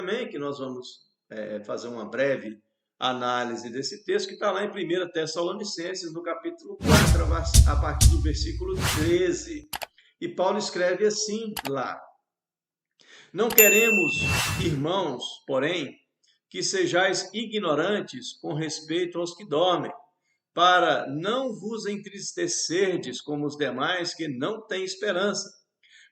também que nós vamos fazer uma breve análise desse texto que está lá em 1 Tessalonicenses, no capítulo 4, a partir do versículo 13. E Paulo escreve assim lá: Não queremos, irmãos, porém, que sejais ignorantes com respeito aos que dormem, para não vos entristecerdes como os demais que não têm esperança.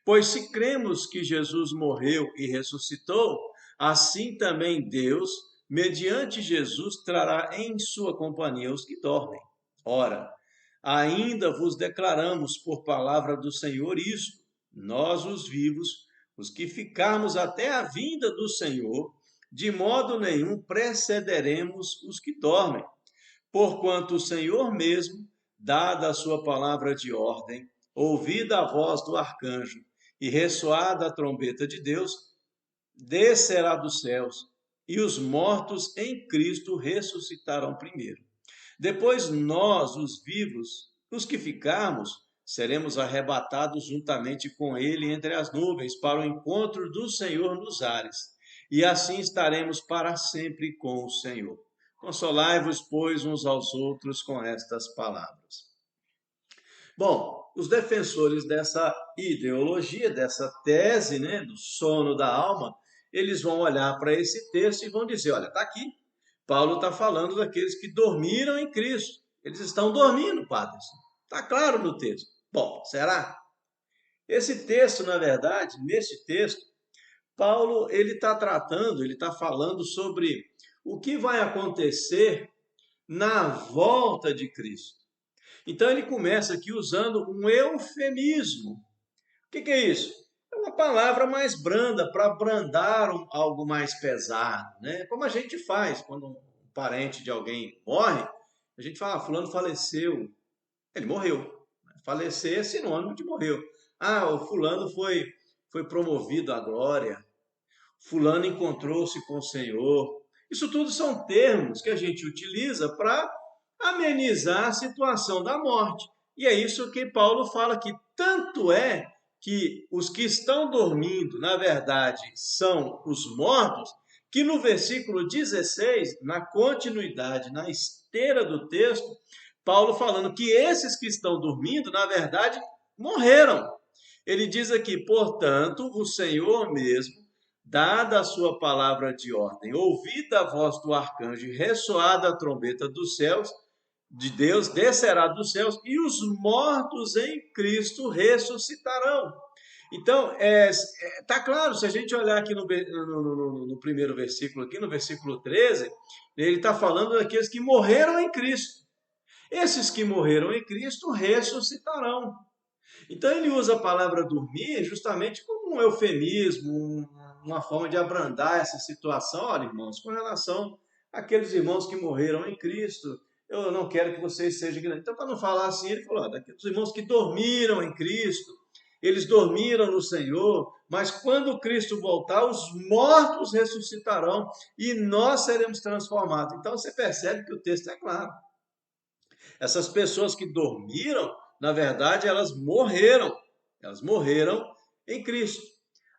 Pois se cremos que Jesus morreu e ressuscitou, assim também Deus, mediante Jesus, trará em sua companhia os que dormem. Ora, ainda vos declaramos por palavra do Senhor isto: nós, os vivos, os que ficarmos até a vinda do Senhor, de modo nenhum precederemos os que dormem. Porquanto o Senhor mesmo, dada a sua palavra de ordem, ouvida a voz do arcanjo e ressoada a trombeta de Deus, descerá dos céus, e os mortos em Cristo ressuscitarão primeiro. Depois nós, os vivos, os que ficarmos, seremos arrebatados juntamente com ele entre as nuvens para o encontro do Senhor nos ares, e assim estaremos para sempre com o Senhor. Consolai-vos, pois, uns aos outros com estas palavras. Bom, os defensores dessa ideologia, dessa tese, né, do sono da alma, eles vão olhar para esse texto e vão dizer: olha, está aqui, Paulo está falando daqueles que dormiram em Cristo. Eles estão dormindo, padre. Está claro no texto. Bom, será? Esse texto, na verdade, nesse texto, Paulo ele está tratando, ele está falando sobre o que vai acontecer na volta de Cristo. Então ele começa aqui usando um eufemismo. O que é isso? É uma palavra mais branda, para brandar algo mais pesado, né? Como a gente faz quando um parente de alguém morre, a gente fala: fulano faleceu, ele morreu. Falecer é sinônimo de morreu. Ah, o fulano foi promovido à glória, fulano encontrou-se com o Senhor. Isso tudo são termos que a gente utiliza para amenizar a situação da morte. E é isso que Paulo fala aqui. Tanto é que os que estão dormindo, na verdade, são os mortos, que no versículo 16, na continuidade, na esteira do texto, Paulo falando que esses que estão dormindo, na verdade, morreram. Ele diz aqui: portanto, o Senhor mesmo, dada a sua palavra de ordem, ouvida a voz do arcanjo e ressoada a trombeta dos céus, de Deus, descerá dos céus, e os mortos em Cristo ressuscitarão. Então, tá claro, se a gente olhar aqui no primeiro versículo, aqui no versículo 13, ele está falando daqueles que morreram em Cristo. Esses que morreram em Cristo ressuscitarão. Então ele usa a palavra dormir justamente como um eufemismo, uma forma de abrandar essa situação. Olha, irmãos, com relação àqueles irmãos que morreram em Cristo, eu não quero que vocês sejam ignorantes. Então, para não falar assim, ele falou: daqueles irmãos que dormiram em Cristo, eles dormiram no Senhor, mas quando Cristo voltar, os mortos ressuscitarão e nós seremos transformados. Então você percebe que o texto é claro. Essas pessoas que dormiram, na verdade, elas morreram. Elas morreram em Cristo.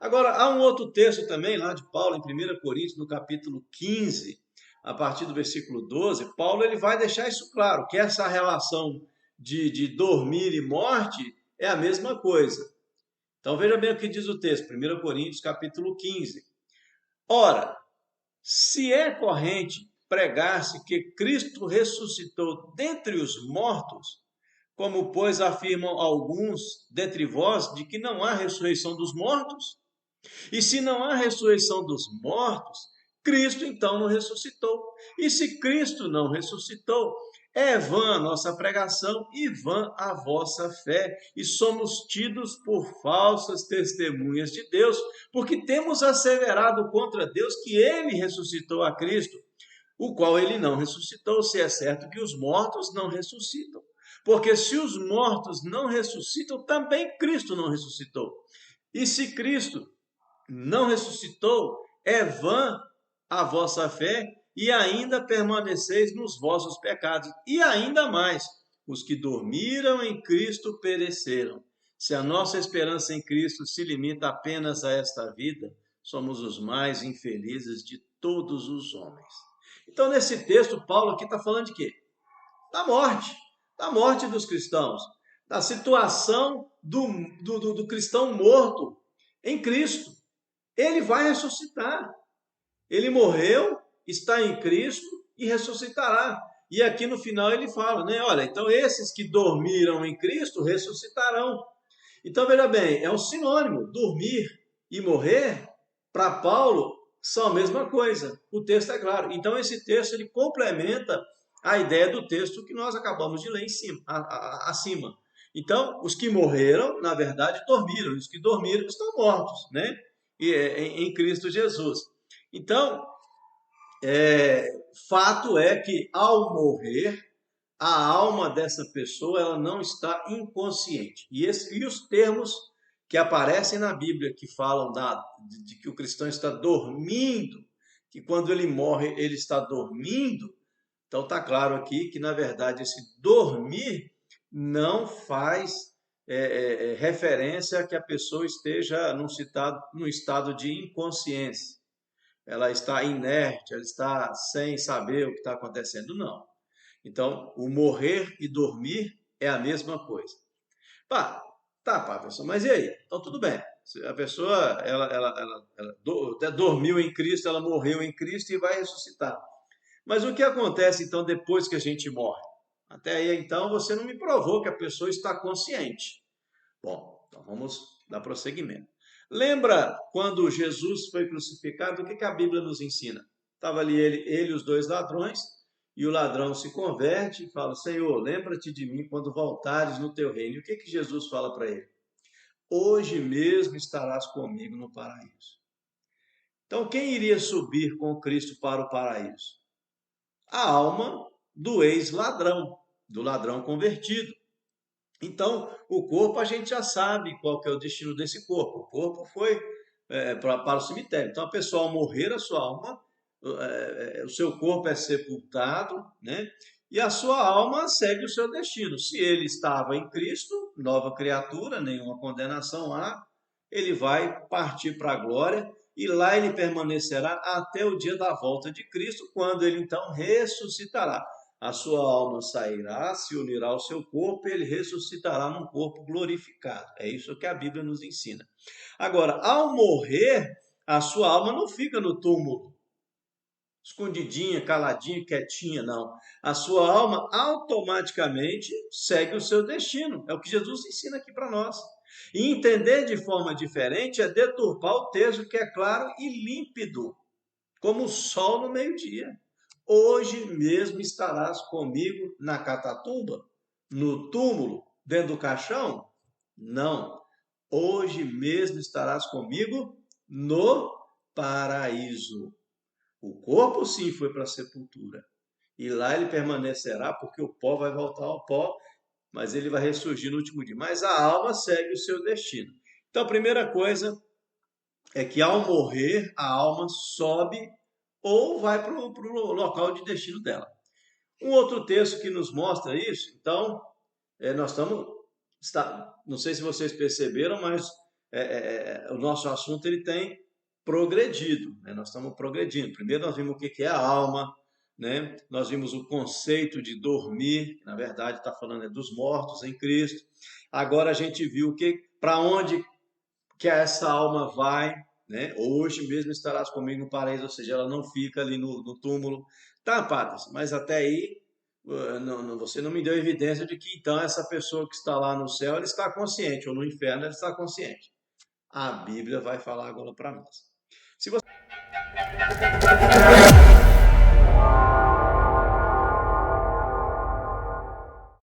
Agora, há um outro texto também, lá de Paulo, em 1 Coríntios, no capítulo 15, a partir do versículo 12, Paulo ele vai deixar isso claro, que essa relação de dormir e morte é a mesma coisa. Então, veja bem o que diz o texto, 1 Coríntios, capítulo 15. Ora, se é corrente pregar-se que Cristo ressuscitou dentre os mortos, como, pois, afirmam alguns dentre vós, de que não há ressurreição dos mortos? E se não há ressurreição dos mortos, Cristo então não ressuscitou. E se Cristo não ressuscitou, é vã a nossa pregação e vã a vossa fé, e somos tidos por falsas testemunhas de Deus, porque temos asseverado contra Deus que ele ressuscitou a Cristo, o qual ele não ressuscitou, se é certo que os mortos não ressuscitam. Porque se os mortos não ressuscitam, também Cristo não ressuscitou. E se Cristo não ressuscitou, é vã a vossa fé e ainda permaneceis nos vossos pecados. E ainda mais, os que dormiram em Cristo pereceram. Se a nossa esperança em Cristo se limita apenas a esta vida, somos os mais infelizes de todos os homens. Então, nesse texto, Paulo aqui está falando de quê? Da morte dos cristãos, da situação do cristão morto em Cristo. Ele vai ressuscitar. Ele morreu, está em Cristo e ressuscitará. E aqui no final ele fala, né? Olha, então esses que dormiram em Cristo ressuscitarão. Então, veja bem, é um sinônimo. Dormir e morrer, para Paulo, são a mesma coisa. O texto é claro. Então, esse texto ele complementa a ideia do texto que nós acabamos de ler acima. Então, os que morreram, na verdade, dormiram. Os que dormiram estão mortos, né? Em Cristo Jesus. Então, fato é que ao morrer, a alma dessa pessoa ela não está inconsciente. E os termos que aparecem na Bíblia que falam de que o cristão está dormindo, que quando ele morre ele está dormindo, então está claro aqui que na verdade esse dormir não faz referência a que a pessoa esteja num estado de inconsciência. Ela está inerte, ela está sem saber o que está acontecendo. Não. Então, o morrer e dormir é a mesma coisa. Pessoal, mas e aí? Então, tudo bem. A pessoa, ela dormiu em Cristo, ela morreu em Cristo e vai ressuscitar. Mas o que acontece, então, depois que a gente morre? Até aí, então, você não me provou que a pessoa está consciente. Bom, então vamos dar prosseguimento. Lembra quando Jesus foi crucificado, o que a Bíblia nos ensina? Estava ali ele e os dois ladrões, e o ladrão se converte e fala, Senhor, lembra-te de mim quando voltares no teu reino. E o que Jesus fala para ele? Hoje mesmo estarás comigo no paraíso. Então, quem iria subir com Cristo para o paraíso? A alma do ex-ladrão, do ladrão convertido. Então, o corpo a gente já sabe qual que é o destino desse corpo. O corpo foi para o cemitério. Então, a pessoa ao morrer, a sua alma, o seu corpo é sepultado, né? E a sua alma segue o seu destino. Se ele estava em Cristo, nova criatura, nenhuma condenação há, ele vai partir para a glória e lá ele permanecerá até o dia da volta de Cristo, quando ele então ressuscitará. A sua alma sairá, se unirá ao seu corpo e ele ressuscitará num corpo glorificado. É isso que a Bíblia nos ensina. Agora, ao morrer, a sua alma não fica no túmulo, escondidinha, caladinha, quietinha, não. A sua alma automaticamente segue o seu destino. É o que Jesus ensina aqui para nós. E entender de forma diferente é deturpar o texto que é claro e límpido, como o sol no meio-dia. Hoje mesmo estarás comigo na catatumba, no túmulo, dentro do caixão? Não. Hoje mesmo estarás comigo no paraíso. O corpo sim foi para a sepultura. E lá ele permanecerá, porque o pó vai voltar ao pó, mas ele vai ressurgir no último dia. Mas a alma segue o seu destino. Então a primeira coisa é que ao morrer, a alma sobe ou vai para o local de destino dela. Um outro texto que nos mostra isso, então, nós não sei se vocês perceberam, mas o nosso assunto ele tem progredido, né? Nós estamos progredindo. Primeiro nós vimos o que é a alma, né? Nós vimos o conceito de dormir, que na verdade está falando dos mortos em Cristo. Agora a gente viu para onde que essa alma vai, né? Hoje mesmo estarás comigo no paraíso, ou seja, ela não fica ali no túmulo. Tá, padre, mas até aí você não me deu evidência de que então essa pessoa que está lá no céu, ela está consciente, ou no inferno ela está consciente. A Bíblia vai falar agora para nós. Se você